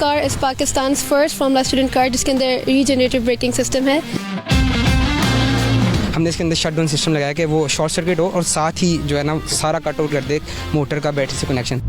Car is Pakistan first formula student car जिसके अंदर regenerative braking system है। हमने इसके अंदर शटडाउन सिस्टम लगाया कि वो शॉर्ट सर्किट हो और साथ ही जो है ना सारा कट आउट कर दे मोटर का बैटरी से कनेक्शन।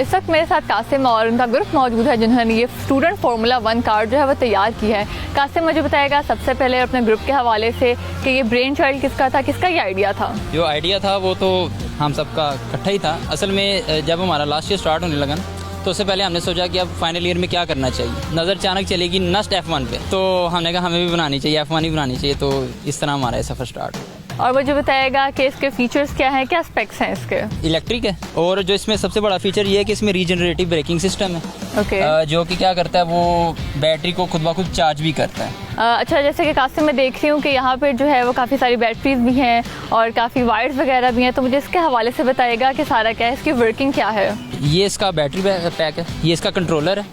इस वक्त मेरे साथ कासिम और उनका ग्रुप मौजूद है जिन्होंने ये स्टूडेंट फार्मूला 1 कार जो है वो तैयार की है। कासिम मुझे बताएगा सबसे पहले अपने ग्रुप के हवाले से कि ये ब्रेन चाइल्ड किसका था, किसका ये आइडिया था? जो आइडिया था वो तो हम सबका इकट्ठा ही था। असल में जब हमारा लास्ट ईयर स्टार्ट होने लगा तो उससे पहले हमने सोचा कि अब फाइनल ईयर में क्या करना चाहिए। नज़र अचानक चलेगी नस्ट F1 पे, तो हमने कहा हमें भी बनानी चाहिए, F1 ही बनानी चाहिए। तो इस तरह हमारा सफ़र स्टार्ट हुआ। और मुझे बताएगा कि इसके फीचर्स क्या हैं, क्या स्पेक्स हैं इसके? इलेक्ट्रिक है और जो इसमें सबसे बड़ा फीचर ये है कि इसमें रीजनरेटिव ब्रेकिंग सिस्टम है। ओके। जो कि क्या करता है, वो बैटरी को खुद ब खुद चार्ज भी करता है। अच्छा, जैसे कि कासिम मैं देख रही हूँ कि यहाँ पर जो है वो काफ़ी सारी बैटरीज भी हैं और काफ़ी वायर्स वगैरह भी हैं, तो मुझे इसके हवाले से बताएगा कि सारा क्या है, इसकी वर्किंग क्या है? ये इसका बैटरी पैक है, ये इसका कंट्रोलर है,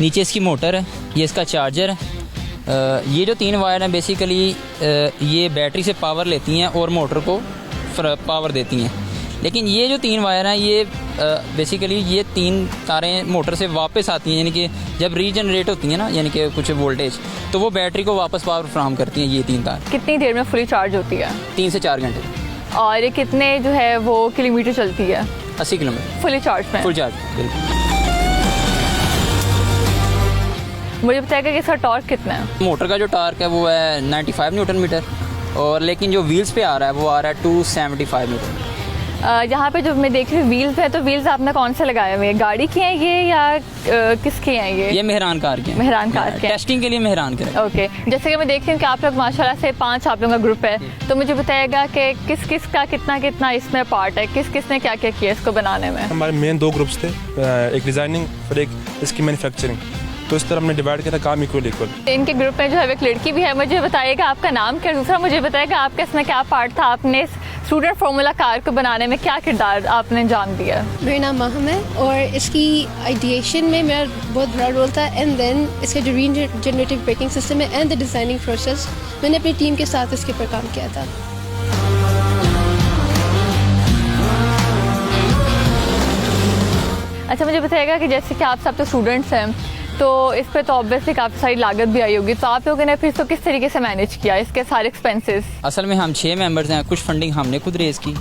नीचे इसकी मोटर है, ये इसका चार्जर है। ये जो 3 वायर हैं बेसिकली ये बैटरी से पावर लेती हैं और मोटर को पावर देती हैं। लेकिन ये जो 3 वायर हैं ये बेसिकली ये 3 तारें मोटर से वापस आती हैं, यानी कि जब रीजनरेट होती हैं ना, यानी कि कुछ वोल्टेज, तो वो बैटरी को वापस पावर फ्राहम करती हैं ये 3 तार। कितनी देर में फुली चार्ज होती है? 3 से 4 घंटे। और ये कितने जो है वो किलोमीटर चलती है? 80 किलोमीटर फुली चार्ज में? फुल चार्ज, बिल्कुल। मुझे बताएगा कि इसका टॉर्क कितना है? मोटर का जो टार्क है वो है 95 न्यूटन मीटर, और लेकिन जो व्हील्स पे आ रहा है वो आ रहा है 275 न्यूटन। यहाँ पे जो मैं देख रही हूँ व्हील्स है, तो व्हील्स आपने कौन से लगाए हुए हैं? गाड़ी के हैं ये या किसके हैं ये मेहरान कार के हैं। मेहरान कार के टेस्टिंग के लिए मेहरान के। ओके। जैसे कि मैं देख रही हूँ कि आप लोग माशाल्लाह से 5 आप लोगों का ग्रुप है, तो मुझे बताएगा कि किस किस का कितना कितना इसमें पार्ट है, किस किस ने क्या क्या किया इसको बनाने में? हमारे मेन 2 ग्रुप्स थे, एक डिज़ाइनिंग और एक इसकी मैन्युफैक्चरिंग, तो इस तरह हमने डिवाइड किया था काम इक्वल। इनके ग्रुप में जो है एक लड़की भी है। मुझे बताइएगा आपका नाम क्या? दूसरा मुझे बताएगा आपका इसमें क्या पार्ट था, आपने स्टूडेंट फार्मूला कार को बनाने में क्या किरदार आपने अंजाम दिया? मेरा नाम महम है और इसकी आइडिएशन में मेरा बहुत बड़ा रोल था, एंड देन इसका जो रीजनरेटिव ब्रेकिंग सिस्टम है एंड द डिज़ाइनिंग प्रोसेस मैंने अपनी टीम के साथ इसके ऊपर काम किया था। अच्छा, मुझे बताइएगा कि जैसे कि आप सब तो स्टूडेंट्स हैं, तो इस पे तो ऑब्वियसली काफ़ी सारी लागत भी आई होगी, तो आप लोगों ने फिर इसको किस तरीके से मैनेज किया, इसके सारे एक्सपेंसेस? असल में हम 6 मेंबर्स हैं, कुछ फंडिंग हमने खुद रेज़ की,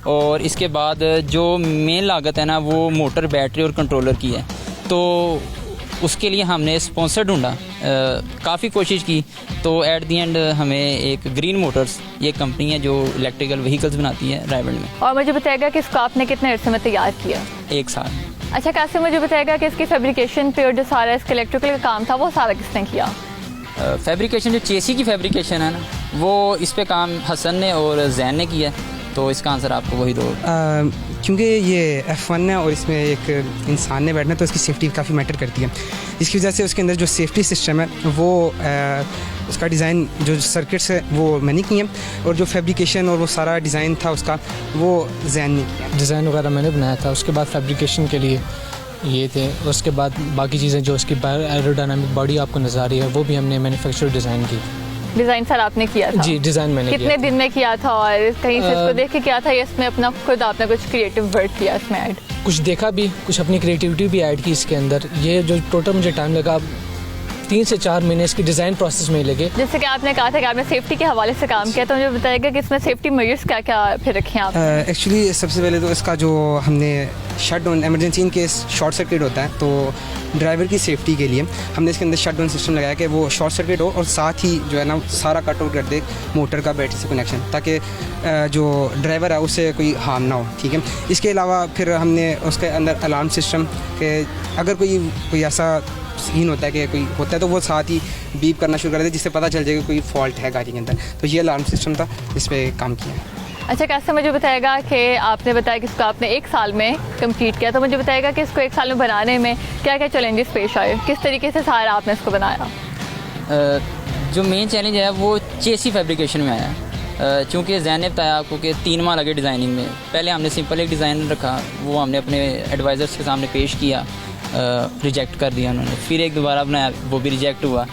और इसके बाद जो मेन लागत है ना वो मोटर, बैटरी और कंट्रोलर की है। तो उसके लिए हमने स्पॉन्सर ढूंढा, काफ़ी कोशिश की, तो एट दी एंड हमें एक ग्रीन मोटर्स, ये कंपनी है जो इलेक्ट्रिकल व्हीकल्स बनाती है रायबंड में। और मुझे बताएगा कि इसको आपने कितने अरसे में तैयार किया? 1 साल। अच्छा कासिम, मुझे बताएगा कि इसकी फैब्रिकेशन पे और जो सारा इसका इलेक्ट्रिकल का काम था वो सारा किसने किया? फैब्रिकेशन, जो चेसी की फैब्रिकेशन है ना, वो इस पे काम हसन ने और जैन ने किया, तो इसका आंसर आपको वही दो। क्योंकि ये F1 है और इसमें एक इंसान ने बैठना, तो इसकी सेफ्टी काफ़ी मैटर करती है। इसकी वजह से उसके अंदर जो सेफ्टी सिस्टम है वो उसका डिज़ाइन, जो सर्किट्स है वो मैंने किए, और जो फैब्रिकेशन और वो सारा डिज़ाइन था उसका वो जैन ने किया। डिज़ाइन वगैरह मैंने बनाया था, उसके बाद फैब्रिकेशन के लिए ये थे, उसके बाद बाकी चीज़ें जो उसकी एरोडायनामिक बॉडी आपको नज़र आ रही है वो भी हमने मैन्युफैक्चर डिज़ाइन की। डिज़ाइन सर आपने किया था? जी, डिज़ाइन मैंने कितने दिन में किया था और कहीं से इसको देख के किया था, या इसमें अपना खुद आपने कुछ क्रिएटिव वर्क किया इसमें ऐड? कुछ देखा भी, कुछ अपनी क्रिएटिविटी भी ऐड की इसके अंदर। ये जो टोटल मुझे टाइम लगा 3 से 4 महीने इसकी डिज़ाइन प्रोसेस में ही लगे। जैसे कि आपने कहा था कि आपने सेफ्टी के हवाले से काम किया, तो मुझे बताएगा कि इसमें सेफ्टी मेजर्स क्या क्या फिर रखे हैं आप? एक्चुअली सबसे पहले तो इसका जो हमने shut down, emergency in case short circuit होता है तो ड्राइवर की सेफ्टी के लिए हमने इसके अंदर शट डाउन सिस्टम लगाया कि वो शॉर्ट सर्किट हो और साथ ही जो है ना सारा कट आउट कर दे मोटर का बैटरी से कनेक्शन, ताकि जो ड्राइवर है उससे कोई हार्म ना हो। ठीक है। इसके अलावा फिर हमने उसके अंदर अलार्म सिस्टम के, अगर कोई ऐसा सीन होता है कि कोई होता है तो वो साथ ही बीप करना शुरू कर देते, जिससे पता चल जाएगा कोई फॉल्ट है गाड़ी के अंदर। तो ये अलार्म सिस्टम था, इस पर काम किया है। अच्छा कैसे, मुझे बताएगा कि आपने बताया कि इसको आपने 1 साल में कंप्लीट किया, तो मुझे बताएगा कि इसको 1 साल में बनाने में क्या क्या चैलेंजेस पेश आए, किस तरीके से सारा आपने इसको बनाया? जो मेन चैलेंज है वो चेसी फैब्रिकेशन में आया है, चूँकि जैन ने बताया आपको कि 3 माह लगे डिज़ाइनिंग में। पहले हमने सिंपल एक डिज़ाइन रखा, वो हमने अपने एडवाइज़र्स के सामने पेश किया, रिजेक्ट कर दिया उन्होंने। फिर एक दोबारा बनाया, वो भी रिजेक्ट हुआ।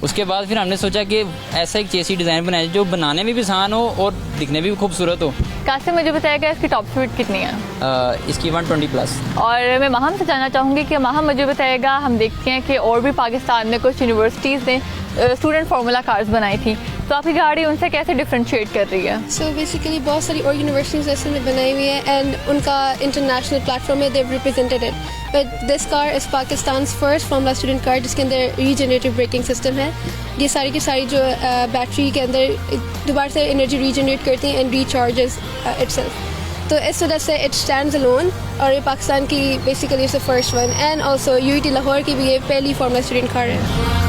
उसके बाद फिर हमने सोचा कि ऐसा एक चेसी डिज़ाइन बनाया जो बनाने में भी आसान हो और दिखने में भी खूबसूरत हो। कासिम मुझे बताएगा इसकी टॉप स्पीड कितनी है? इसकी 120 प्लस। और मैं माहम से जानना चाहूँगी कि माहम मुझे बताएगा, हम देखते हैं कि और भी पाकिस्तान में कुछ यूनिवर्सिटीज़ ने स्टूडेंट फार्मूला कार्स बनाई थी, तो आपकी गाड़ी उनसे कैसे डिफ्रेंशिएट कर रही है? सो बेसिकली बहुत सारी और यूनिवर्सिटीज़ ऐसे में बनाई हुई है एंड उनका इंटरनेशनल प्लेटफॉर्म है, they've represented it, but this car is Pakistan first formula student car जिसके अंदर रीजनरेटिव ब्रेकिंग सिस्टम है। ये सारी की सारी जो बैटरी के अंदर दोबारा से एनर्जी रीजनरेट करती हैं एंड रीचार्जेस इटसेल्फ, तो इस वजह से इट स्टैंड्स अलोन और ये पाकिस्तान की basically is the first one and also UET Lahore की भी ये पहली फार्मूला स्टूडेंट कार है।